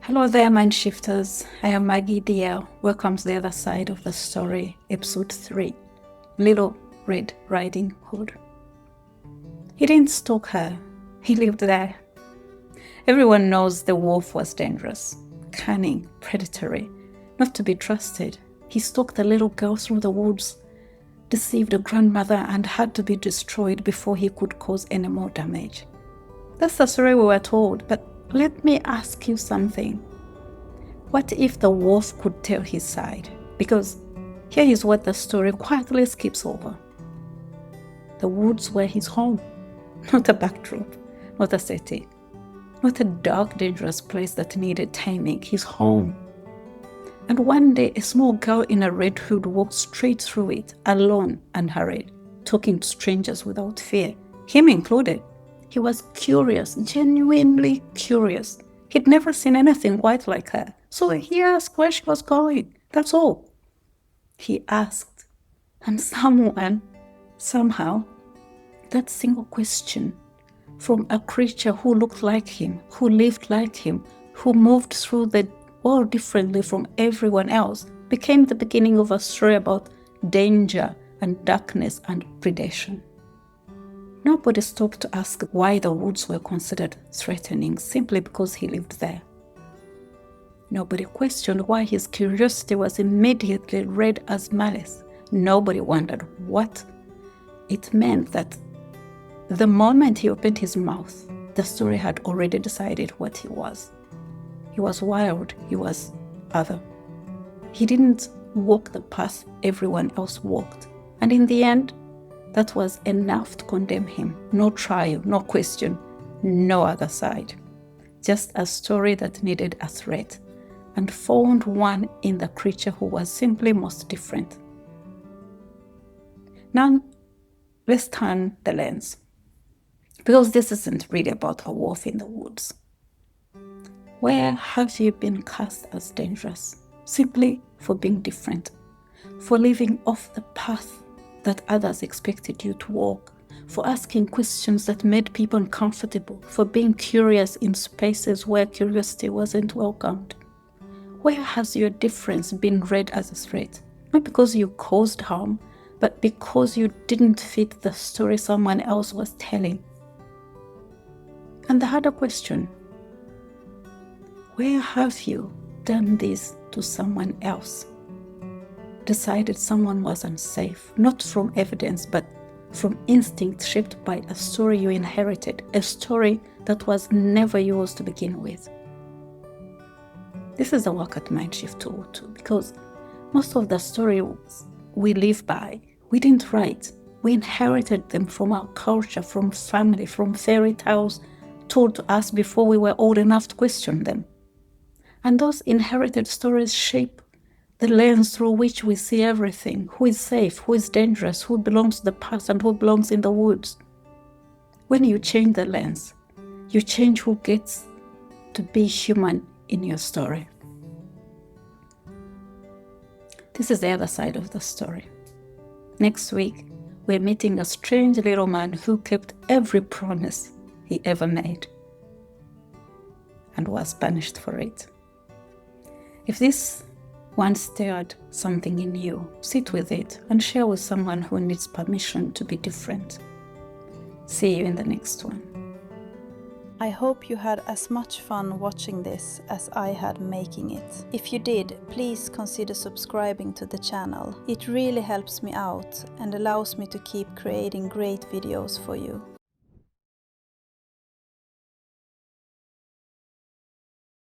Hello there, mind shifters. I am Maggie dear. Welcome to the other side of the story, episode 3, Little Red Riding Hood. He didn't stalk her. He lived there. Everyone knows the wolf was dangerous, cunning, predatory, not to be trusted. He stalked the little girl through the woods, deceived a grandmother, and had to be destroyed before he could cause any more damage. That's the story we were told, but let me ask you something. What if the wolf could tell his side? Because here is what the story quietly skips over. The woods were his home, not a backdrop, not a setting, not a dark, dangerous place that needed taming, his home. And one day, a small girl in a red hood walked straight through it, alone and hurried, talking to strangers without fear, him included. He was curious, genuinely curious. He'd never seen anything quite like her. So he asked where she was going. That's all. He asked. And somehow, that single question from a creature who looked like him, who lived like him, who moved through the world differently from everyone else, became the beginning of a story about danger and darkness and predation. Nobody stopped to ask why the woods were considered threatening simply because he lived there. Nobody questioned why his curiosity was immediately read as malice. Nobody wondered what it meant that the moment he opened his mouth, the story had already decided what he was. He was wild, he was other. He didn't walk the path everyone else walked. And in the end, that was enough to condemn him. No trial, no question, no other side. Just a story that needed a threat, and found one in the creature who was simply most different. Now, let's turn the lens, because this isn't really about a wolf in the woods. Where have you been cast as dangerous, simply for being different, for living off the path that others expected you to walk, for asking questions that made people uncomfortable, for being curious in spaces where curiosity wasn't welcomed? Where has your difference been read as a threat? Not because you caused harm, but because you didn't fit the story someone else was telling. And the harder question, where have you done this to someone else? Decided someone was unsafe, not from evidence, but from instinct shaped by a story you inherited, a story that was never yours to begin with. This is a work at Mindshift tool too, because most of the stories we live by, we didn't write. We inherited them from our culture, from family, from fairy tales told to us before we were old enough to question them. And those inherited stories shape the lens through which we see everything. Who is safe, who is dangerous, who belongs to the past, and who belongs in the woods. When you change the lens, you change who gets to be human in your story. This is the other side of the story. Next week, we're meeting a strange little man who kept every promise he ever made and was punished for it. If this once stirred something in you, sit with it and share with someone who needs permission to be different. See you in the next one. I hope you had as much fun watching this as I had making it. If you did, please consider subscribing to the channel. It really helps me out and allows me to keep creating great videos for you.